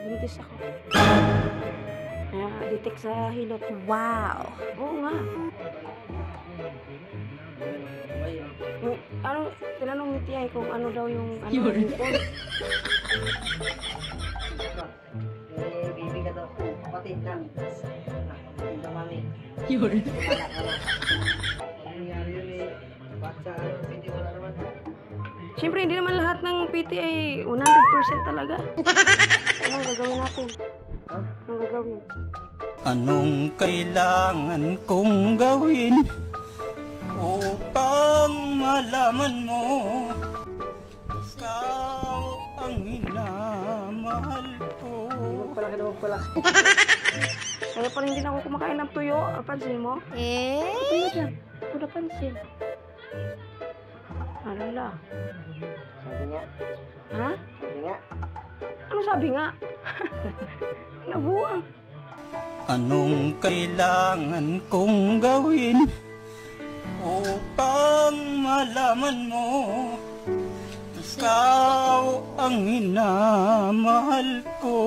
Buntis ako. Kaya detect sa hilot. Wow! Oo nga. Ano, tinanong ni Tiyay kung ano daw yung ano, bukol. Baby ka daw. Kapatid lang. Kapatid lang mami. Yun. Ano nangyari yun eh? Basta ano, hindi wala naman. Siyempre, hindi naman lahat ng PT ay 100% talaga. Anong gagawin natin? Anong gagawin? Anong kailangan kong gawin upang malaman mo ikaw ang hinamahal ko? Magpalaki na magpalaki. Kaya pa rin hindi na ako kumakain ng tuyo. Pansin mo? Tuyo dyan. Ako napansin. Alala. Sabi nga. Ha? Sabi nga. Ano sabi nga? Nabuang. Anong kailangan kong gawin upang malaman mo ikaw ang hinamahal ko?